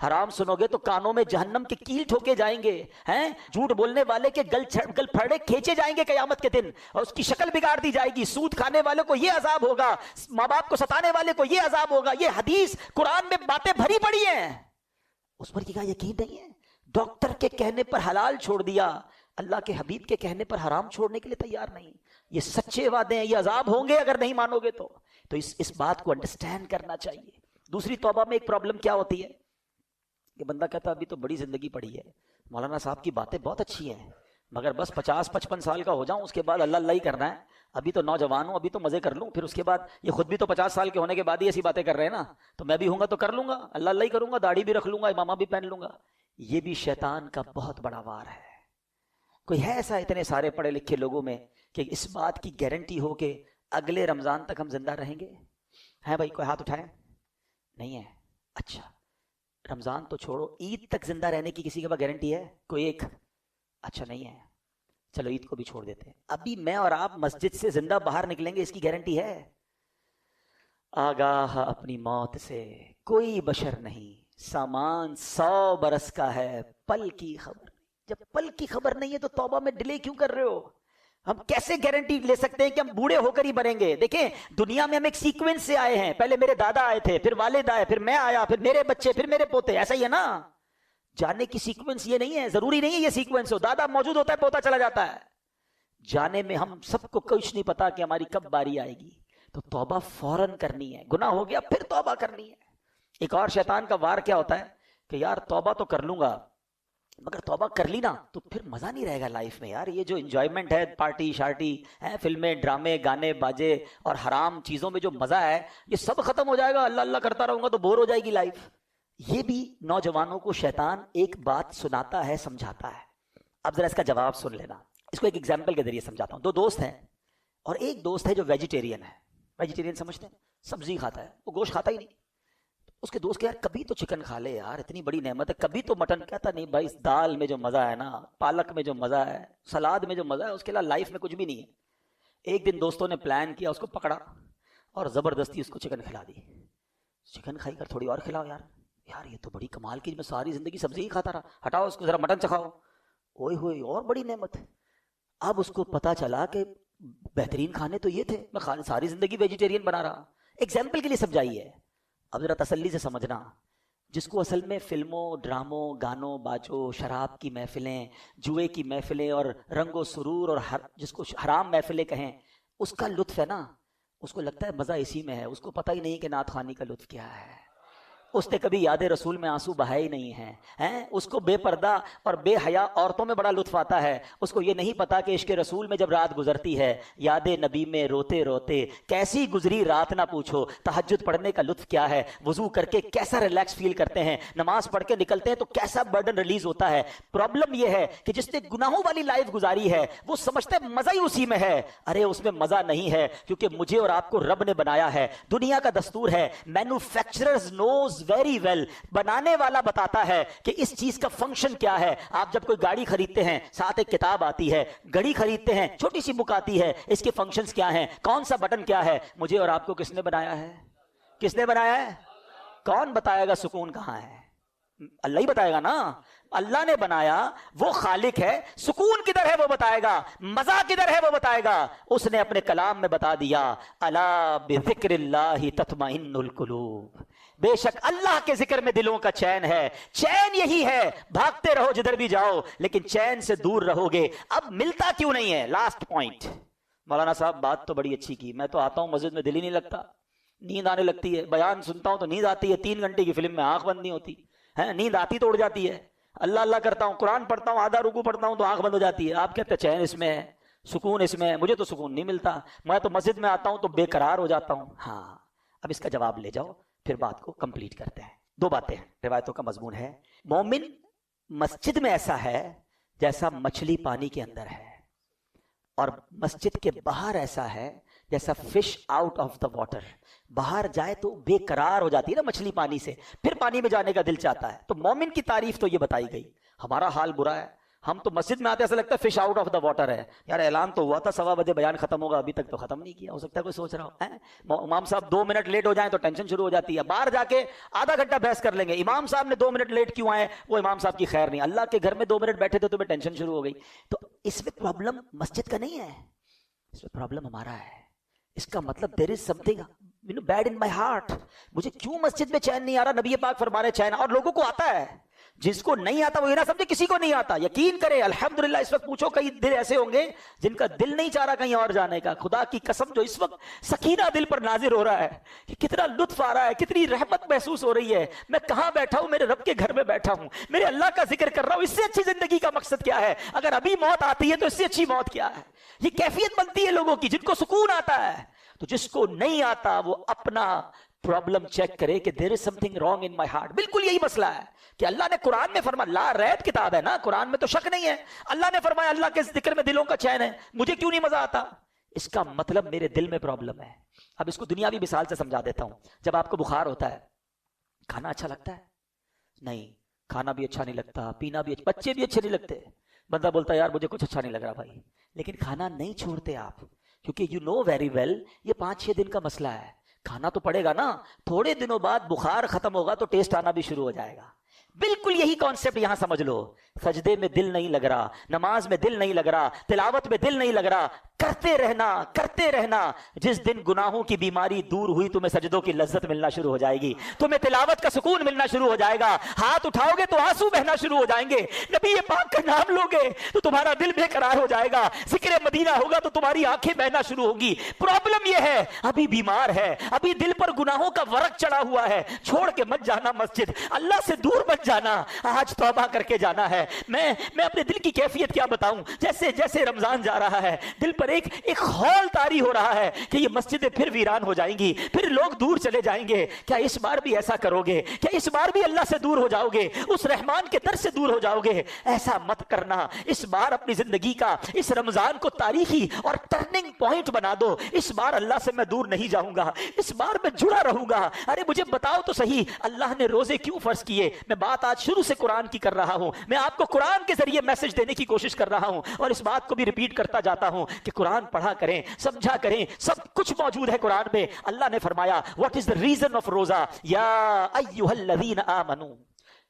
حرام سنو گے تو کانوں میں جہنم کے کیل ٹھوکے جائیں گے ہیں، جھوٹ بولنے والے کے گل پھڑے کھینچے جائیں گے قیامت کے دن، اور اس کی شکل بگاڑ دی جائے گی، سود کھانے والے کو یہ عذاب ہوگا، ماں باپ کو ستانے والے کو یہ عذاب ہوگا۔ یہ حدیث قرآن میں باتیں بھری پڑی ہیں، اس پر کیا یقین نہیں ہے؟ ڈاکٹر کے کہنے پر حلال چھوڑ دیا، اللہ کے حبیب کے کہنے پر حرام چھوڑنے کے لیے تیار نہیں۔ یہ سچے وعدے ہیں، یہ عذاب ہوں گے اگر نہیں مانو گے تو اس بات کو انڈرسٹینڈ کرنا چاہیے۔ دوسری توبہ میں ایک پرابلم کیا ہوتی ہے کہ بندہ کہتا ہے ابھی تو بڑی زندگی پڑی ہے، مولانا صاحب کی باتیں بہت اچھی ہیں، مگر بس 50-55 سال کا ہو جاؤں، اس کے بعد اللہ اللہ ہی کرنا ہے، ابھی تو نوجوان ہوں، ابھی تو مزے کر لوں، پھر اس کے بعد یہ خود بھی تو 50 سال کے ہونے کے بعد ہی ایسی باتیں کر رہے ہیں نا، تو میں بھی ہوں گا تو کر لوں گا، اللہ اللہ ہی کروں گا، داڑھی بھی رکھ لوں گا، امامہ بھی پہن لوں گا۔ یہ بھی شیطان کا بہت بڑا وار ہے۔ کوئی ہے ایسا اتنے سارے پڑھے لکھے لوگوں میں کہ اس بات کی گارنٹی ہو کہ اگلے رمضان تک ہم زندہ رہیں گے؟ ہے بھائی؟ کوئی ہاتھ اٹھائے؟ نہیں ہے؟ اچھا، رمضان تو چھوڑو، عید تک زندہ رہنے کی کسی کے پاس گارنٹی ہے؟ کوئی ایک؟ اچھا نہیں ہے، چلو عید کو بھی چھوڑ دیتے ہیں۔ ابھی میں اور آپ مسجد سے زندہ باہر نکلیں گے، اس کی گارنٹی ہے؟ آگاہ اپنی موت سے کوئی بشر نہیں، سامان 100 برس کا ہے، پل کی خبر نہیں۔ جب پل کی خبر نہیں ہے تو توبہ میں ڈیلے کیوں کر رہے ہو؟ ہم کیسے گارنٹی لے سکتے ہیں کہ ہم بوڑھے ہو کر ہی مریں گے؟ دیکھیں، دنیا میں ہم ایک سیکوینس سے آئے ہیں، پہلے میرے دادا آئے تھے، پھر والد آئے، پھر میں آیا، پھر میرے بچے، پھر میرے پوتے، ایسا ہی ہے نا؟ جانے کی سیکوینس یہ نہیں ہے، ضروری نہیں ہے یہ سیکوینس ہو، دادا موجود ہوتا ہے، پوتا چلا جاتا ہے۔ جانے میں ہم سب کو کچھ نہیں پتا کہ ہماری کب باری آئے گی، تو توبہ فوراً کرنی ہے، گناہ ہو گیا پھر توبہ کرنی ہے۔ ایک اور شیطان کا وار کیا ہوتا ہے کہ یار توبہ تو کر لوں گا، مگر توبہ کر لی نا تو پھر مزہ نہیں رہے گا لائف میں، یار یہ جو انجوائمنٹ ہے، پارٹی شارٹی ہے، فلمیں ڈرامے گانے باجے اور حرام چیزوں میں جو مزہ ہے، یہ سب ختم ہو جائے گا، اللہ اللہ کرتا رہوں گا تو بور ہو جائے گی لائف۔ یہ بھی نوجوانوں کو شیطان ایک بات سناتا ہے، سمجھاتا ہے۔ اب ذرا اس کا جواب سن لینا، اس کو ایک ایگزامپل کے ذریعے سمجھاتا ہوں۔ دو دوست ہیں، اور ایک دوست ہے جو ویجیٹیرین ہے۔ ویجیٹیرین سمجھتے ہیں؟ سبزی کھاتا ہے، وہ گوشت کھاتا ہی نہیں۔ اس کے دوست کہ یار کبھی تو چکن کھا لے یار، اتنی بڑی نعمت ہے، کبھی تو مٹن۔ کہتا نہیں بھائی، اس دال میں جو مزہ ہے نا، پالک میں جو مزہ ہے، سلاد میں جو مزہ ہے، اس کے علاوہ لائف میں کچھ بھی نہیں ہے۔ ایک دن دوستوں نے پلان کیا، اس کو پکڑا اور زبردستی اس کو چکن کھلا دی۔ چکن کھائی کر تھوڑی اور کھلاؤ یار، یار یہ تو بڑی کمال کی، میں ساری زندگی سبزی ہی کھاتا رہا، ہٹاؤ اس کو، ذرا مٹن چکھاؤ۔ اوئے ہوئے، اور بڑی نعمت۔ اب اس کو پتا چلا کہ بہترین کھانے تو یہ تھے، میں ساری زندگی ویجیٹیرین بنا رہا۔ ایگزامپل کے لیے سمجھائیے، اب ذرا تسلی سے سمجھنا۔ جس کو اصل میں فلموں، ڈراموں، گانوں باجوں، شراب کی محفلیں، جوئے کی محفلیں اور رنگ و سرور، اور جس کو حرام محفلیں کہیں، اس کا لطف ہے نا، اس کو لگتا ہے مزہ اسی میں ہے، اس کو پتہ ہی نہیں کہ نعت خوانی کا لطف کیا ہے۔ اس نے کبھی یاد رسول میں آنسو بہائے ہی نہیں ہیں۔ اس کو بے پردہ اور بے حیا عورتوں میں بڑا لطف آتا ہے، اس کو یہ نہیں پتا کہ عشق رسول میں جب رات گزرتی ہے، یاد نبی میں روتے روتے کیسی گزری رات نہ پوچھو، تہجد پڑھنے کا لطف کیا ہے، وضو کر کے کیسا ریلیکس فیل کرتے ہیں، نماز پڑھ کے نکلتے ہیں تو کیسا برڈن ریلیز ہوتا ہے۔ پرابلم یہ ہے کہ جس نے گناہوں والی لائف گزاری ہے وہ سمجھتا ہے مزہ ہی اسی میں ہے۔ ارے اس میں مزہ نہیں ہے، کیونکہ مجھے اور آپ کو رب نے بنایا ہے۔ دنیا کا دستور ہے، مینوفیکچررز نوز ویری ویل، بنانے والا بتاتا ہے کہ اس چیز کا فنکشن کیا ہے۔ آپ جب کوئی گاڑی خریدتے ہیں، ساتھ ایک کتاب آتی ہے، گھڑی خریدتے ہیں، چھوٹی سی بک آتی ہے، اس کے فنکشنز کیا ہیں، کون سا بٹن کیا ہے۔ مجھے اور آپ کو کس نے بنایا ہے؟ کس نے بنایا ہے؟ کون بتائے گا سکون کہاں ہے؟ اللہ ہی بتائے گا نا۔ اللہ نے بنایا، وہ خالق ہے، سکون کدھر ہے وہ بتائے گا، مزہ کدھر ہے وہ بتائے گا۔ اس نے اپنے کلام میں بتا دیا، الا بذکر اللہ تطمئن القلوب، بے شک اللہ کے ذکر میں دلوں کا چین ہے۔ چین یہی ہے، بھاگتے رہو جدھر بھی جاؤ، لیکن چین سے دور رہو گے۔ اب ملتا کیوں نہیں ہے؟ Last point. مولانا صاحب بات تو بڑی اچھی کی، میں تو آتا ہوں مسجد میں دل ہی نہیں لگتا، نیند آنے لگتی ہے، بیان سنتا ہوں تو نیند آتی ہے، 3 گھنٹے کی فلم میں آنکھ بند نہیں ہوتی ہے، نیند آتی تو اڑ جاتی ہے، اللہ اللہ کرتا ہوں، قرآن پڑھتا ہوں، آدھا رکوع پڑھتا ہوں تو آنکھ بند ہو جاتی ہے۔ آپ کہتے ہیں چین اس میں ہے، سکون اس میں ہے، مجھے تو سکون نہیں ملتا، میں تو مسجد میں آتا ہوں تو بے قرار ہو جاتا ہوں۔ ہاں، اب اس کا جواب لے جاؤ، پھر بات کو کمپلیٹ کرتے ہیں۔ 2 باتیں ہیں، روایتوں کا مضمون ہے۔ مومن مسجد میں ایسا ہے جیسا مچھلی پانی کے اندر ہے، اور مسجد کے باہر ایسا ہے جیسا fish out of the water. باہر جائے تو بے قرار ہو جاتی ہے نا مچھلی پانی سے، پھر پانی میں جانے کا دل چاہتا ہے۔ تو مومن کی تعریف تو یہ بتائی گئی۔ ہمارا حال برا ہے، ہم تو مسجد میں آتے ایسا لگتا ہے fish out of the water ہے. یار اعلان تو ہوا تھا 1:15 بیان ختم ہوگا, ابھی تک تو ختم نہیں کیا. ہو سکتا ہے کوئی سوچ رہا ہو امام صاحب 2 منٹ لیٹ ہو جائیں تو ٹینشن شروع ہو جاتی ہے. باہر جا کے آدھا گھنٹہ بحث کر لیں گے, امام صاحب نے 2 منٹ لیٹ کیوں آئے, وہ امام صاحب کی خیر نہیں. اللہ کے گھر میں 2 منٹ بیٹھے تھے تو میں ٹینشن شروع ہو گئی. تو اس میں پرابلم مسجد کا نہیں ہے, اس میں پرابلم ہمارا ہے. اس کا مطلب there is something bad in my heart. مجھے کیوں مسجد میں چین نہیں آ رہا؟ نبی پاک فرما رہے چین, اور لوگوں کو آتا ہے. جس کو نہیں آتا وہ یہ نہ سمجھے کسی کو نہیں آتا. یقین کرے الحمدللہ اس وقت پوچھو کئی دل ایسے ہوں گے جن کا دل نہیں چاہ رہا کہیں اور جانے کا. خدا کی قسم جو اس وقت سکینہ دل پر نازل ہو رہا ہے کہ کتنا لطف آ رہا ہے, کتنی رحمت محسوس ہو رہی ہے. میں کہاں بیٹھا ہوں؟ میرے رب کے گھر میں بیٹھا ہوں, میرے اللہ کا ذکر کر رہا ہوں. اس سے اچھی زندگی کا مقصد کیا ہے؟ اگر ابھی موت آتی ہے تو اس سے اچھی موت کیا ہے؟ یہ کیفیت بنتی ہے لوگوں کی جن کو سکون آتا ہے. تو جس کو نہیں آتا وہ اپنا پرابلم چیک کرے کہ there is something wrong in my heart. بالکل یہی مسئلہ ہے کہ اللہ نے قرآن میں فرمایا, لا ریب کتاب ہے نا, قرآن میں تو شک نہیں ہے. اللہ نے فرمایا اللہ کے ذکر میں دلوں کا چین ہے, مجھے کیوں نہیں مزہ آتا؟ اس کا مطلب میرے دل میں پرابلم ہے. اب اس کو دنیاوی مثال سے سمجھا دیتا ہوں. جب آپ کو بخار ہوتا ہے, کھانا اچھا لگتا ہے؟ نہیں, کھانا بھی اچھا نہیں لگتا, پینا بھی اچھا, بچے بھی اچھے نہیں لگتے. بندہ بولتا ہے یار مجھے کچھ اچھا نہیں لگ رہا بھائی, لیکن کھانا نہیں چھوڑتے آپ, کیونکہ یو نو ویری ویل یہ 5-6 دن کا مسئلہ ہے. کھانا تو پڑے گا نا, تھوڑے دنوں بعد بخار ختم ہوگا تو ٹیسٹ آنا بھی شروع ہو جائے گا. بالکل یہی کانسیپٹ یہاں سمجھ لو. سجدے میں دل نہیں لگ رہا, نماز میں دل نہیں لگ رہا, تلاوت میں دل نہیں لگ رہا, کرتے رہنا. جس دن گناہوں کی بیماری دور ہوئی تمہیں سجدوں کی لذت ملنا شروع ہو جائے گی, تمہیں تلاوت کا سکون ملنا شروع ہو جائے گا. ہاتھ اٹھاؤ گے تو آنسو بہنا شروع ہو جائیں گے. نبی پاک کا نام لوگے تو تمہارا دل بے قرار ہو جائے گا. ذکر مدینہ ہوگا تو تمہاری آنکھیں بہنا شروع ہوگی. پرابلم یہ ہے ابھی بیمار ہے, ابھی دل پر گناہوں کا ورق چڑھا ہوا ہے. چھوڑ کے مت جانا مسجد, اللہ سے دور مت جانا, آج توبہ کر کے جانا ہے. میں اپنے دل کی کیفیت کیا بتاؤں, جیسے رمضان جا رہا ہے دل پر ایک خول طاری ہو رہا ہے کہ یہ مسجدیں پھر ویران ہو جائیں گی, پھر لوگ دور چلے جائیں گے. کیا اس بار بھی ایسا کرو گے؟ کیا اس بار بھی اللہ سے دور ہو جاؤ گے, اس رحمان کے در سے دور ہو جاؤ گے؟ ایسا مت کرنا. اس بار اپنی زندگی کا اس رمضان کو تاریخی اور ٹرننگ پوائنٹ بنا دو. اس بار اللہ سے میں دور نہیں جاؤں گا, اس بار میں جڑا رہوں گا. ارے مجھے بتاؤ تو صحیح, اللہ نے روزے کیوں فرض کیے؟ میں بات آج شروع سے قرآن کی کر رہا ہوں, میں آپ کو قرآن کے ذریعے میسج دینے کی کوشش کر رہا ہوں, اور اس بات کو بھی ریپیٹ کرتا جاتا ہوں کہ قرآن پڑھا کریں, سمجھا کریں, سب کچھ موجود ہے قرآن میں. اللہ نے فرمایا what is the reason of روزہ, یا ایھا الذین آمنوا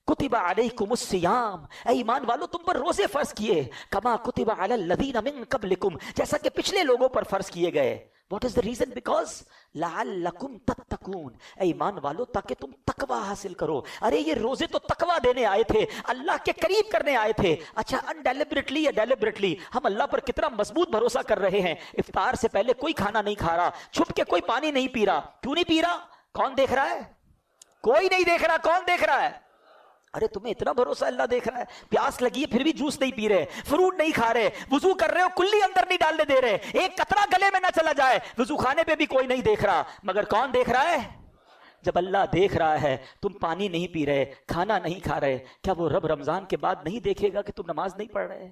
کتب علیکم الصیام, اے ایمان والو تم پر روزے فرض کیے, کما کتب علی الذین من قبلکم, جیسا کہ پچھلے لوگوں پر فرض کیے گئے. What is the reason? Because لعلکم تتقون, اے ایمان والو تاکہ تم تقوی حاصل کرو. ارے یہ روزے تو تقوی دینے آئے تھے, اللہ کے قریب کرنے آئے تھے. اچھا انڈیلیبریٹلی یا ڈیلیبریٹلی ہم اللہ پر کتنا مضبوط بھروسہ کر رہے ہیں. افطار سے پہلے کوئی کھانا نہیں کھا رہا, چھپ کے کوئی پانی نہیں پی رہا. کیوں نہیں پی رہا؟ کون دیکھ رہا ہے؟ کوئی نہیں دیکھ رہا. کون دیکھ رہا ہے؟ ارے تمہیں اتنا بھروسہ اللہ دیکھ رہا ہے. پیاس لگی ہے پھر بھی جوس نہیں پی رہے, فروٹ نہیں کھا رہے, وضو کر رہے ہو کلی اندر نہیں ڈالنے دے رہے, ایک قطرہ گلے میں نہ چلا جائے, وضو خانے پہ بھی کوئی نہیں دیکھ رہا. مگر کون دیکھ رہا ہے؟ جب اللہ دیکھ رہا ہے تم پانی نہیں پی رہے, کھانا نہیں کھا رہے, کیا وہ رب رمضان کے بعد نہیں دیکھے گا کہ تم نماز نہیں پڑھ رہے,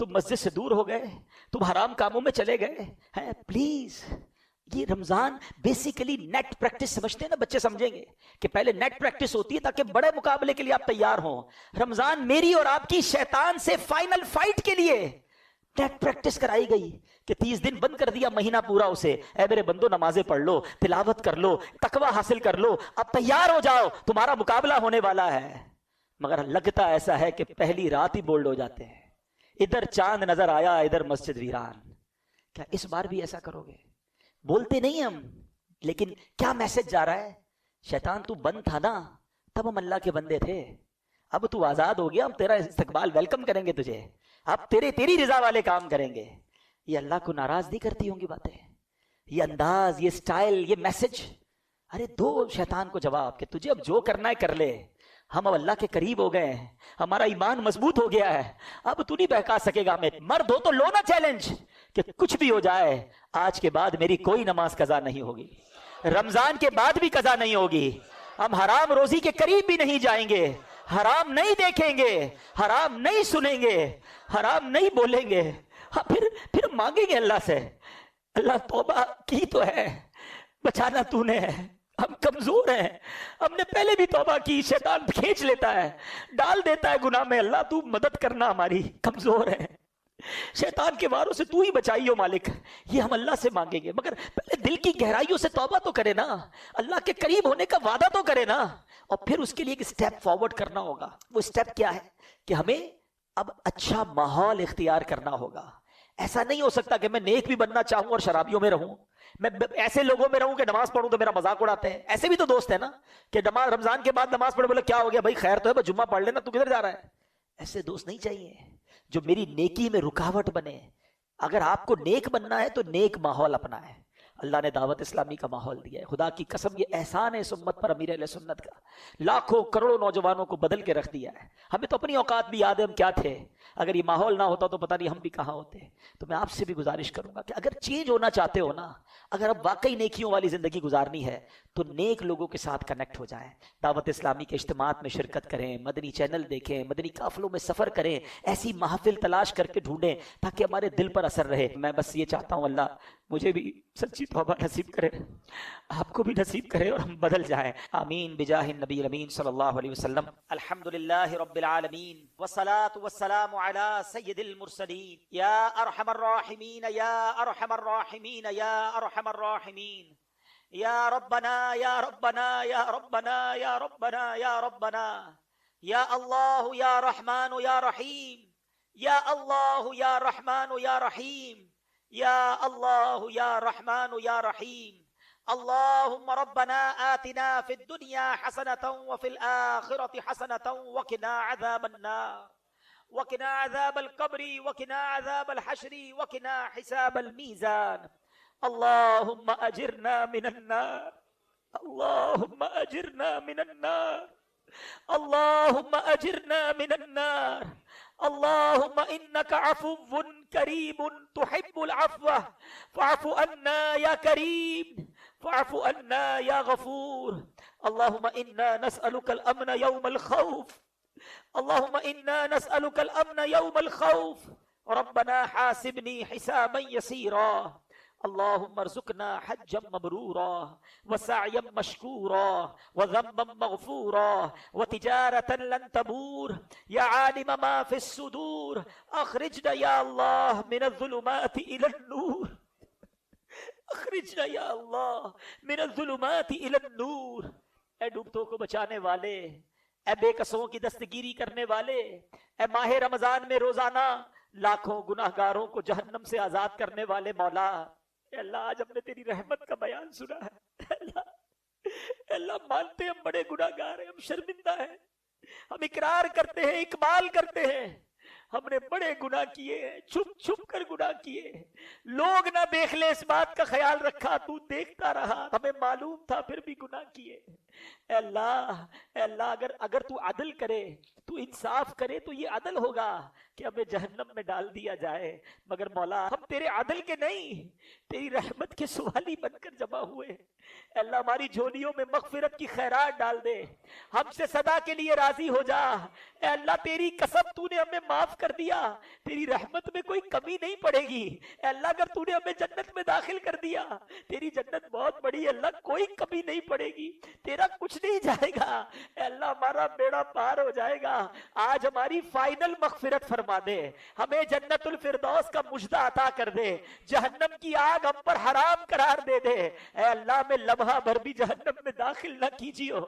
تم مسجد سے دور ہو گئے, تم حرام کاموں میں چلے گئے ہیں؟ پلیز یہ رمضان بیسیکلی نیٹ پریکٹس سمجھتے ہیں نا بچے, سمجھیں گے کہ پہلے نیٹ پریکٹس ہوتی ہے تاکہ بڑے مقابلے کے لیے آپ تیار ہوں. رمضان میری اور آپ کی شیطان سے فائنل فائٹ کے لیے نیٹ پریکٹس کرائی گئی کہ 30 دن بند کر دیا, مہینہ پورا اسے, اے میرے بندو نمازیں پڑھ لو, تلاوت کر لو, تقوی حاصل کر لو, اب تیار ہو جاؤ, تمہارا مقابلہ ہونے والا ہے. مگر لگتا ایسا ہے کہ پہلی رات ہی بولڈ ہو جاتے ہیں. ادھر چاند نظر آیا, ادھر مسجد ویران. کیا اس بار بھی ایسا کرو گے؟ بولتے نہیں ہم, لیکن کیا میسج جا رہا ہے؟ شیطان تو بند تھا نا تب ہم اللہ کے بندے تھے, اب تو آزاد ہو گیا, ہم تیرا استقبال ویلکم کریں گے تجھے, اب تیری رضا والے کام کریں گے. یہ اللہ کو ناراض نہیں کرتی ہوں گی باتیں, یہ انداز, یہ سٹائل, یہ میسج. ارے دو شیطان کو جواب کہ تجھے اب جو کرنا ہے کر لے, ہم اب اللہ کے قریب ہو گئے ہیں, ہمارا ایمان مضبوط ہو گیا ہے, اب تو نہیں بہکا سکے گا ہمیں. مرد ہو تو لو نا چیلنج کہ کچھ بھی ہو جائے, آج کے بعد میری کوئی نماز قضا نہیں ہوگی, رمضان کے بعد بھی قضا نہیں ہوگی, ہم حرام روزی کے قریب بھی نہیں جائیں گے, حرام نہیں دیکھیں گے, حرام نہیں سنیں گے, حرام نہیں بولیں گے. ہاں پھر مانگیں گے اللہ سے, اللہ توبہ کی تو ہے, بچانا تو نے ہے, ہم کمزور ہیں, ہم نے پہلے بھی توبہ کی، شیطان کھینچ لیتا ہے، ڈال دیتا ہے گناہ میں۔ اللہ تو مدد کرنا، ہماری کمزور ہے، شیطان کے واروں سے تو ہی بچائیو مالک، یہ ہم اللہ سے مانگیں گے۔ مگر پہلے دل کی گہرائیوں سے توبہ تو کرے نا، اللہ کے قریب ہونے کا وعدہ تو کرے نا، اور پھر اس کے لیے ایک سٹیپ فارورڈ کرنا ہوگا۔ وہ سٹیپ کیا ہے کہ ہمیں اب اچھا ماحول اختیار کرنا ہوگا۔ ایسا نہیں ہو سکتا کہ میں نیک بھی بننا چاہوں اور شرابیوں میں رہوں، میں ایسے لوگوں میں رہوں کہ نماز پڑھوں تو میرا مذاق اڑاتے ہیں۔ ایسے بھی تو دوست ہیں نا کہ رمضان کے بعد نماز پڑھے، بولے کیا ہو گیا بھائی، خیر تو ہے، بس جمعہ پڑھ لینا، تو کدھر جا رہا ہے؟ ایسے دوست نہیں چاہیے جو میری نیکی میں رکاوٹ بنے۔ اگر آپ کو نیک بننا ہے تو نیک ماحول اپنا ہے۔ اللہ نے دعوت اسلامی کا ماحول دیا ہے، خدا کی قسم یہ احسان ہے اس امت پر، امیر اہل سنت کا، لاکھوں کروڑوں نوجوانوں کو بدل کے رکھ دیا ہے۔ ہمیں تو اپنی اوقات بھی یاد ہے ہم کیا تھے، اگر یہ ماحول نہ ہوتا تو پتہ نہیں ہم بھی کہاں ہوتے۔ تو میں آپ سے بھی گزارش کروں گا کہ اگر چینج ہونا چاہتے ہو نا، اگر اب واقعی نیکیوں والی زندگی گزارنی ہے تو نیک لوگوں کے ساتھ کنیکٹ ہو جائیں، دعوت اسلامی کے اجتماعات میں شرکت کریں، مدنی چینل دیکھیں، مدنی قافلوں میں سفر کریں، ایسی محافل تلاش کر کے ڈھونڈیں تاکہ ہمارے دل پر اثر رہے۔ میں بس یہ چاہتا ہوں اللہ مجھے بھی سچی توبہ نصیب کرے، آپ کو بھی نصیب کرے، اور ہم بدل جائیں۔ آمین بجاہ النبی الامین صلی اللہ علیہ وسلم۔ الحمدللہ رب العالمین والصلاة والسلام علی سید المرسلین، یا ارحم الراحمین یا ارحم الراحمین یا ارحم الراحمین، یا ربنا یا ربنا یا ربنا یا ربنا یا ربنا، یا اللہ یا رحمان یا رحیم، یا اللہ یا رحمان یا رحیم، یا اللہ یا رحمان یا رحیم۔ اللہم ربنا آتنا فی الدنیا حسنة وفی الآخرة حسنة وقنا عذاب النار، وقنا عذاب القبر، وقنا عذاب الحشر، وقنا حساب المیزان۔ اللہم اجرنا من النار، اللہم اجرنا من النار، اللہم اجرنا من النار۔ اللہم انک عفو کریم تحب العفو فاعف عنا یا کریم، فاعف عنا یا غفور۔ اللہم انا نسألک الامن یوم الخوف، اللہم انا نسألک الامن یوم الخوف، ربنا حاسبنی حسابا یسیرا۔ اللہم ارزقنا حجا مبرورا وسعیا مشکورا وذنبا مغفورا وتجارتا لن تبور، یا عالم ما فی الصدور اخرجنا یا اللہ من الظلمات الى النور، اخرجنا یا اللہ من الظلمات الى النور۔ اے ڈوبتوں کو بچانے والے، اے بے قصوں کی دستگیری کرنے والے، اے ماہ رمضان میں روزانہ لاکھوں گناہگاروں کو جہنم سے آزاد کرنے والے مولا، اے اللہ آج ہم نے تیری رحمت کا بیان سنا ہے، اے اللہ مانتے ہم بڑے گناہگار ہیں، ہم شرمندہ ہیں، ہم اقرار کرتے ہیں، اقبال کرتے ہیں، ہم نے بڑے گناہ کیے ہیں، چھپ چھپ کر گناہ کیے، لوگ نہ دیکھ لے اس بات کا خیال رکھا، تو دیکھتا رہا، ہمیں معلوم تھا پھر بھی گناہ کیے۔ اے اللہ اگر تو عدل کرے، تو انصاف کرے تو یہ عدل ہوگا کہ ہمیں جہنم میں ڈال دیا جائے، مگر مولا ہم تیرے عدل کے نہیں، تیری رحمت کے سوالی بن کر جمع ہوئے۔ اے اللہ ہماری جھولیوں میں مغفرت کی خیرات ڈال دے، ہم سے صدا کے لیے راضی ہو جا۔ اے اللہ تیری قسم تو نے ہمیں معاف کر دیا، تیری رحمت میں کوئی کمی نہیں پڑے گی۔ اے اللہ اگر تو نے ہمیں جنت میں داخل کر دیا، تیری جنت بہت بڑی ہے اللہ، کوئی کمی نہیں پڑے گی، تیرا کچھ نہیں جائے گا۔ اے اللہ ہمارا بیڑا پار ہو جائے گا، آج ہماری فائنل مغفرت فرما دے، ہمیں جنت الفردوس کا مجدہ عطا کر دے، جہنم کی آگ ہم پر حرام قرار دے دے۔ اے اللہ میں لمحہ بھر بھی جہنم میں داخل نہ کیجیو۔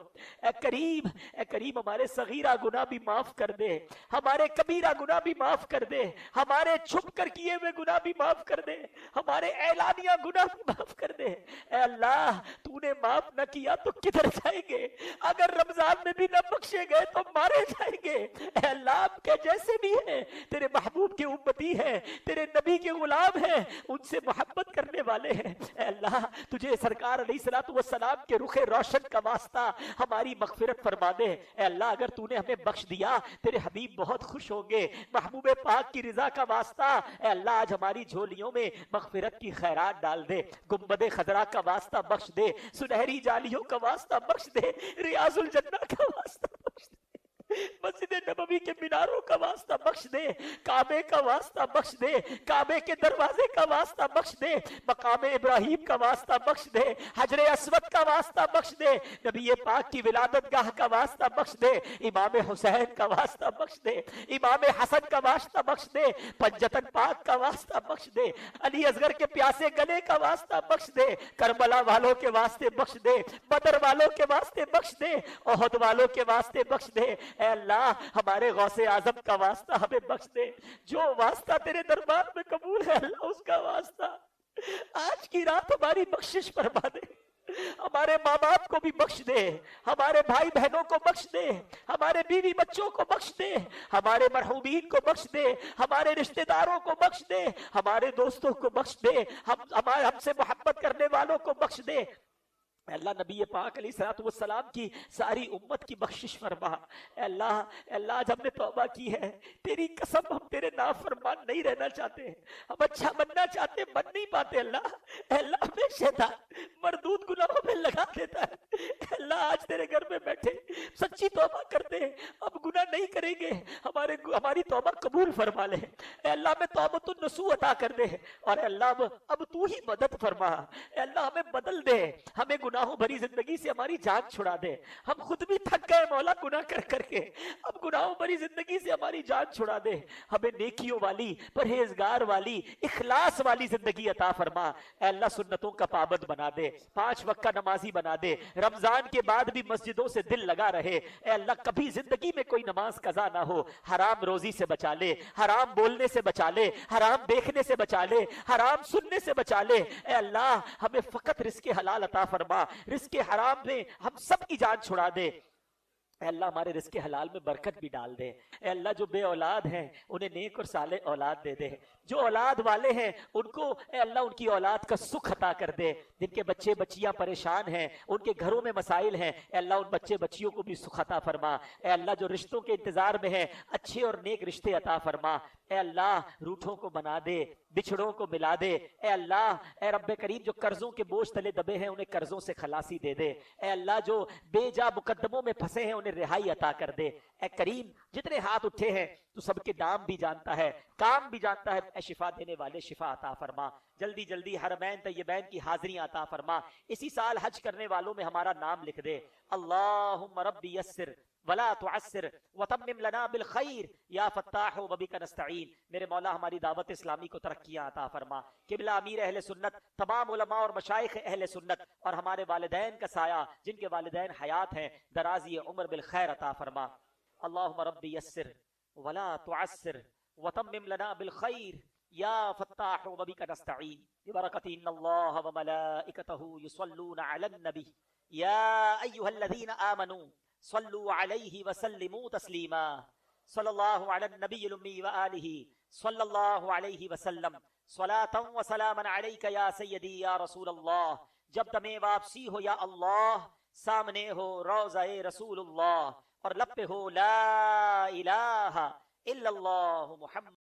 اے کریم ہمارے صغیرہ گناہ بھی معاف کر دے، ہمارے کبیرہ گناہ بھی معاف کر دے، ہمارے چھپ کر کیے ہوئے گناہ بھی معاف کر دے، ہمارے اعلانیہ گناہ بھی معاف کر دے۔ اے اللہ تو نے معاف نہ کیا تو کدھر جائیں گے؟ اگر رمضان میں بھی نہ بخشے گئے تو مارے جائیں گے۔ اے اللہ آپ کے جیسے بھی ہیں، تیرے محبوب کے امتی ہیں، تیرے نبی کے غلام ہیں، ان سے محبت کرنے والے ہیں۔ اے اللہ تجھے سرکار علیہ الصلوۃ والسلام کے رخ روشن کا واسطہ ہماری مغفرت فرما دے۔ اے اللہ اگر تو نے ہمیں بخش دیا تیرے حبیب بہت خوش ہوں گے، محبوب پاک کی رضا کا واسطہ اے اللہ آج ہماری جھولیوں میں مغفرت کی خیرات ڈال دے، گنبد خضرا کا واسطہ بخش دے، سنہری جالیوں کا واسطہ بخش دے، ریاض الجنہ کا واسطہ بخش دے۔ مسجد نبوی کے میناروں کا واسطہ بخش دے، کعبے کا واسطہ بخش دے، کعبے کے دروازے کا واسطہ بخش دے، مقام ابراہیم کا واسطہ بخش دے، حجر اسود کا واسطہ بخش دے، نبی پاک کی ولادت گاہ کا واسطہ بخش دے، امام حسین کا واسطہ بخش دے، امام حسن کا واسطہ بخش دے، پنجتن پاک کا واسطہ بخش دے، علی اصغر کے پیاسے گلے کا واسطہ بخش دے، کربلا والوں کے واسطے بخش دے، بدر والوں کے واسطے بخش دے، احد والوں کے واسطے بخش دے، اے اللہ ہمارے غوث اعظم کا واسطہ ہمیں بخش دے، جو واسطہ تیرے دربار میں قبول ہے اللہ اس کا واسطہ آج کی رات ہماری بخشش فرما دے، ہمارے ماں باپ کو بھی بخش دے، ہمارے بھائی بہنوں کو بخش دے، ہمارے بیوی بچوں کو بخش دے، ہمارے مرحومین کو بخش دے، ہمارے رشتہ داروں کو بخش دے، ہمارے دوستوں کو بخش دے، ہم سے محبت کرنے والوں کو بخش دے۔ اے اللہ نبی پاک علیہ الصلوۃ والسلام کی ساری امت کی بخشش فرما۔ اے اللہ آج ہم نے توبہ کی ہے، تیری قسم ہم تیرے نافرمان نہیں رہنا چاہتے، ہم اچھا بننا چاہتے بن نہیں پاتے اللہ۔ اے اللہ ہمیں شیطان مردود گناہوں میں لگا دیتا ہے۔ اے اللہ آج تیرے گھر میں بیٹھے سچی توبہ کرتے ہیں، اب گناہ نہیں کریں گے، ہماری توبہ قبول فرما لے۔ اے اللہ ہمیں توبۃ النصوح عطا کر دے، اور اے اللہ اب تو ہی مدد فرما۔ اے اللہ ہمیں بدل دے، ہمیں گناہوں بھری زندگی سے ہماری جان چھڑا دے، ہم خود بھی تھک گئے مولا گناہ کر کر کے، اب گناہوں بھری زندگی سے ہماری جان چھڑا دے، ہمیں نیکیوں والی، پرہیزگار والی، اخلاص والی زندگی عطا فرما۔ اے اللہ سنتوں کا پابند بنا دے، 5 وقت کا نمازی بنا دے، رمضان کے بعد بھی مسجدوں سے دل لگا رہے۔ اے اللہ کبھی زندگی میں کوئی نماز قضا نہ ہو، حرام روزی سے بچا لے، حرام بولنے سے بچا لے، حرام دیکھنے سے بچا لے، حرام سننے سے بچا لے۔ اے اللہ ہمیں فقط رزق حلال عطا فرما، رزق حرام میں ہم سب کی جان چھڑا دے۔ اے اللہ ہمارے رزق حلال میں برکت بھی ڈال دے۔ اے اللہ جو بے اولاد ہیں انہیں نیک اور صالح اولاد دے دے، جو اولاد والے ہیں ان کو اے اللہ ان کی اولاد کا سکھ عطا کر دے، جن کے بچے بچیاں پریشان ہیں، ان کے گھروں میں مسائل ہیں، اے اللہ ان بچے بچیوں کو بھی سکھ عطا فرما۔ اے اللہ جو رشتوں کے انتظار میں ہیں اچھے اور نیک رشتے عطا فرما۔ اے اللہ روٹھوں کو بنا دے، بچھڑوں کو ملا دے۔ اے اللہ اے رب کریم جو قرضوں کے بوجھ تلے دبے ہیں انہیں قرضوں سے خلاصی دے دے۔ اے اللہ جو بے جا مقدموں میں پھنسے ہیں انہیں رہائی عطا کر دے۔ اے کریم جتنے ہاتھ اٹھے ہیں تو سب کے نام بھی جانتا ہے، کام بھی جانتا ہے، اے شفا دینے والے شفا عطا فرما۔ جلدی جلدی حرمین طیبین کی حاضریاں عطا فرما، اسی سال حج کرنے والوں میں ہمارا نام لکھ دے۔ اللہم ربی یسر ولا تعسر وتمم لنا بالخیر یا فتاح وبک نستعین۔ میرے مولا ہماری دعوت اسلامی کو ترقیاں عطا فرما، قبلہ امیر اہل سنت، تمام علماء اور مشائخ اہل سنت اور ہمارے والدین کا سایہ جن کے والدین حیات ہیں درازی عمر بالخیر عطا فرما۔ اللہم ربی یسر ولا تعسر وتمم لنا بالخیر یا فتاح وبک نستعین ببرکۃ ان اللہ وملائکتہ یصلون علی النبی یا ایھا الذین آمنوا صلوا علیہ وسلموا تسلیما۔ صلی اللہ علی النبی الامی وآلہ صلی اللہ علیہ وسلم صلاۃ و سلاما علیک یا سیدی یا رسول اللہ۔ جب دم واپسی ہو یا اللہ، سامنے ہو روضہ رسول اللہ اور لب پہ ہو لا الہ الا اللہ محمد